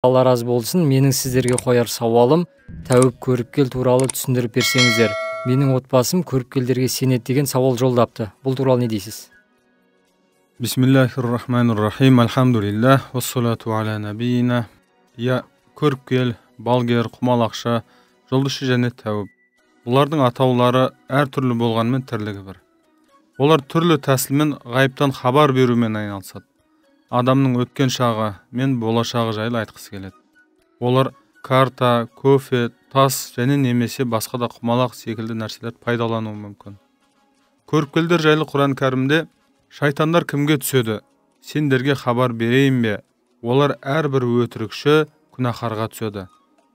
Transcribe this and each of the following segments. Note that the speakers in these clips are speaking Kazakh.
Алла разы болсын. Менің сіздерге қояр сауалым, тәуіп көріпкел туралы түсіндіріп берсеңіздер. Менің отбасым көріпкелдерге сенеді деген сауал жолдапты. Бұл туралы не дейсіз? Бисмиллахир-рахманир-рахим. Алхамдулиллах. Вассалату аля набиина. Көріпкел, балгер, құмалақшы, жолдышы және тәуіп. Бұлардың атаулары әртүрлі болғанмен тірлігі бір. Олар түрлі тәсілмен ғайыптан хабар берумен айналысады. Адамның өткен шағы мен болашағы жайлы айтқысы келеді. Олар карта, кофе, тас және немесе басқа да құмалақ секілді нәрселер пайдалануы мүмкін. Көріпкелдер жайлы Құран кәрімде шайтандар кімге түседі? Сендерге хабар берейін бе? Олар әрбір өтірікші күнәһарға түседі.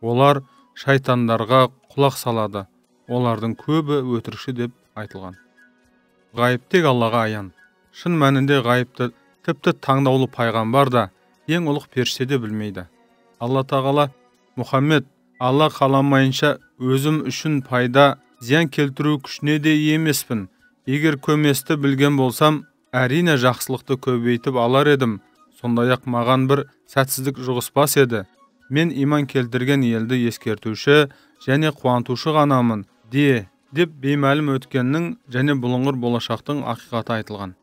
Олар шайтандарға құлақ салады. Олардың көбі өтірікші деп айтылған. Ғайып тек Аллаға аян. Шын мәнінде ғайыпты тіпті таңдаулы пайғамбар да, ең ұлық періште де білмейді. Алла тағала Мұхаммед, Алла қаламайынша өзім үшін пайда, зиян келтіру күшіне де емеспін. Егер көместі білген болсам, әрине жақсылықты көбейтіп алар едім. Сондай-ақ маған бір сәтсіздік жұғыспас еді. Мен иман келтірген елді ескертуші және қуантушы ғанамын, деп беймәлім өткеннің және бұлыңғыр болашақтың ақиқаты айтылған.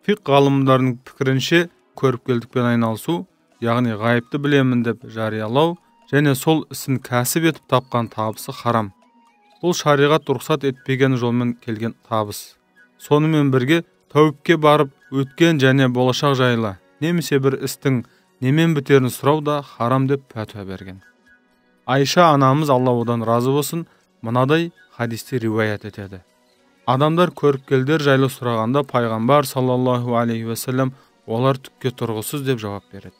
Фиқ ғалымдарының пікірінше, көріпкелдікпен айналысу, яғни ғайыпты білемін деп жариялау және сол ісін кәсіп етіп тапқан табысы харам. Бұл шариғат рұқсат етпеген жолмен келген табыс. Сонымен бірге тәуіпке барып өткен және болашақ жайлы немесе бір істің немен бітерін сұрау да харам деп пәтуа берген. Айша анамыз, Алла одан разы болсын, мынадай хадисте риуаят етеді. Адамдар көріпкелдер жайлы сұрағанда пайғамбар саллаллаху алейхи вассалам олар түкке тұрғысыз деп жауап береді.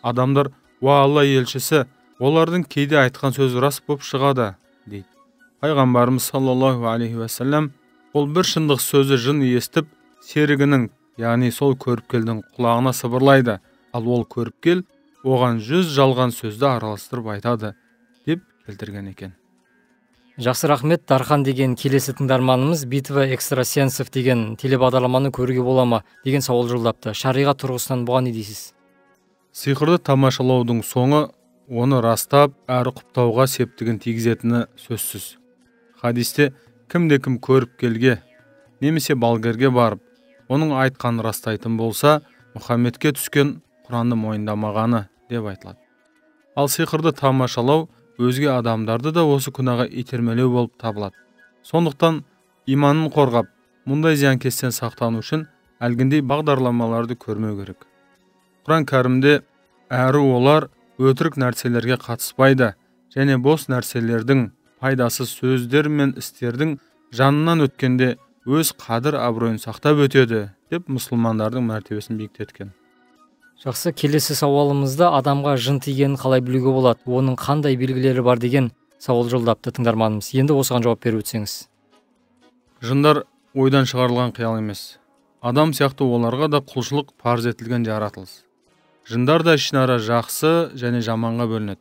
Адамдар, уа Алла елшісі, олардың кейде айтқан сөзі рас болып шығады, дейді. Пайғамбарымыз саллаллаху алейхи вассалам ол бір шындық сөзі жын естіп, серігінің, яғни сол көріпкелдің құлағына сыбырлайды, ал ол көріпкел оған 100 жалған сөзді араластырып айтады, деп келтірген екен. Жақсы, рахмет. Дархан деген келесі тыңдарманымыз битва экстрасенсов деген телебағдарламаны көруге бола ма деген сауал жолдапты. Шариғат тұрғысынан бұған не дейсіз? Сиқырды тамашалаудың соңы оны растап, әрі құптауға септігін тигізетіні сөзсіз. Хадисте кімде-кім көріпкелге немесе балгерге барып, оның айтқанын растайтын болса, Мұхаммедке түскен Құранды мойындамағаны деп айтылады. Ал сиқырды тамашалау өзге адамдарды да осы күнәға итермелеу болып табылады. Сондықтан иманын қорғап, мұндай зиянкестен сақтану үшін әлгіндей бағдарламаларды көрмеу керек. Құран кәрімде әрі олар өтірік нәрселерге қатыспайды және бос нәрселердің пайдасыз сөздер мен істердің жанынан өткенде өз қадір абыройын сақтап өтеді деп мұсылмандардың мәртебесін биіктеткен. Жақсы, келесі сауалымызда адамға жын тигенін қалай білуге болады, оның қандай белгілері бар деген сауал жолдапты тыңдарманымыз. Енді осыған жауап беріп өтсеңіз. Жындар ойдан шығарылған қиял емес. Адам сияқты оларға да құлшылық парыз етілген жаратылыс. Жындар да ішінара жақсы және жаманға бөлінеді.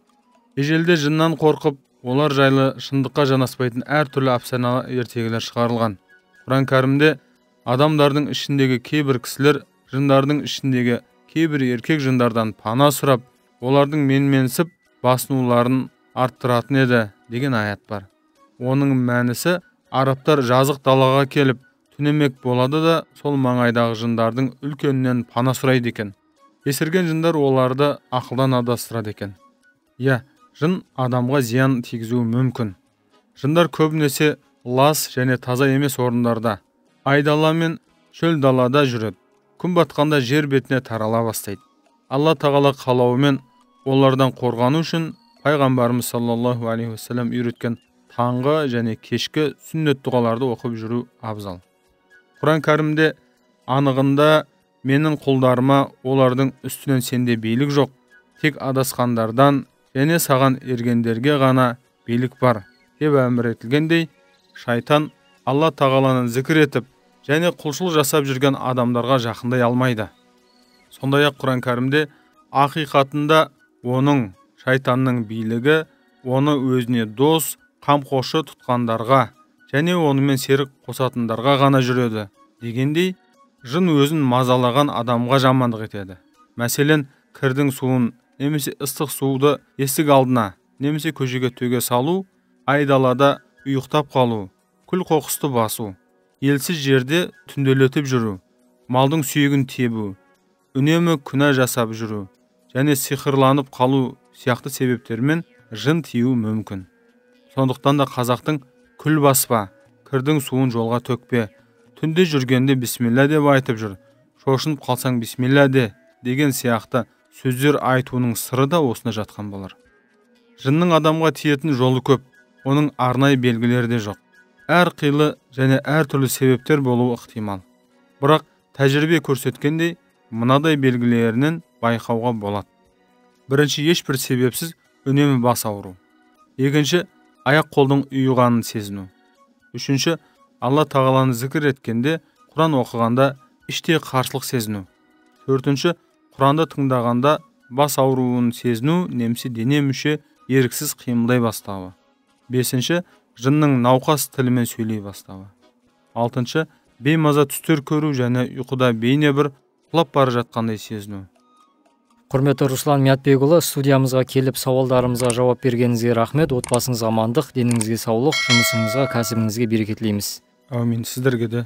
Ежелде жыннан қорқып, олар жайлы шындыққа жанаспайтын әртүрлі әпсана ертегілер шығарылған. Құран кәрімде адамдардың ішіндегі кейбір кісілер жындардың ішіндегі кейбір еркек жындардан пана сұрап, олардың менменсіп басынуларын арттыратын еді деген аят бар. Оның мәнісі арабтар жазық далаға келіп түнемек болады да сол маңайдағы жындардың үлкенінен пана сұрайды екен. Есірген жындар оларды ақылдан адастырады екен. Жын адамға зиян тигізуі мүмкін. Жындар көбінесе лас және таза емес орындарда, айдала мен шөл далада жүреді. Күн батқанда жер бетіне тарала бастайды. Алла тағала қалауымен олардан қорғану үшін пайғамбарымыз саллаллаху алейхи вассалам үйреткен таңғы және кешкі сүннет дұғаларды оқып жүру абзал. Құран кәрімде анығында менің құлдарыма олардың үстінен сенде билік жоқ, тек адасқандардан және саған ергендерге ғана билік бар деп әмір етілгендей, шайтан Алла тағаланы зікір етіп және құлшылық жасап жүрген адамдарға жақындай алмайды. Сондай-ақ Құран кәрімде ақиқатында оның шайтанның билігі оны өзіне дос, қамқоршы тұтқандарға және онымен серік қосатындарға ғана жүреді дегендей, жын өзін мазалаған адамға жамандық етеді. Мәселен, кірдің суын немесе ыстық суды есік алдына немесе көшеге төге салу, айдалада ұйықтап қалу, күл қоқысты басу, елсіз жерде түнделетіп жүру, малдың сүйегін тебу, үнемі күнә жасап жүру және сиқырланып қалу сияқты себептермен жын тию мүмкін. Сондықтан да қазақтың күл баспа, кірдің суын жолға төкпе, түнде жүргенде бисмилля деп айтып жүр, шошынып қалсаң бисмилля де деген сияқты сөздер айтуының сыры да осына жатқан болар. Жынның адамға тиетін жолы көп, оның арнайы белгілері де жоқ. Әр қилы және әр түрлі себептер болуы ықтимал. Бірақ тәжірибе көрсеткендей, мынадай белгілерінен байқауға болады. Бірінші, ешбір себепсіз үнемі бас ауыру. Екінші, аяқ қолдың ұйығанын сезіну. Үшінші, Алла тағаланы зікір еткенде, Құран оқығанда іште қарсылық сезіну. Төртінші, Құранды тыңдағанда бас ауруын сезіну немесе дене мүше еріксіз қимылдай бастауы. Бесінші, жынның науқас тілімен сөйлей бастауы. Алтыншы, беймаза түстер көру және ұйқыда бейне бір құлап бара жатқандай сезіну. Құрметті Руслан Миятбекұлы, студиямызға келіп сауалдарымызға жауап бергеніңізге рахмет. Отбасыңызға амандық, деніңізге саулық, жұмысыңызға, кәсібіңізге береке тілейміз. Әумин, сіздерге де.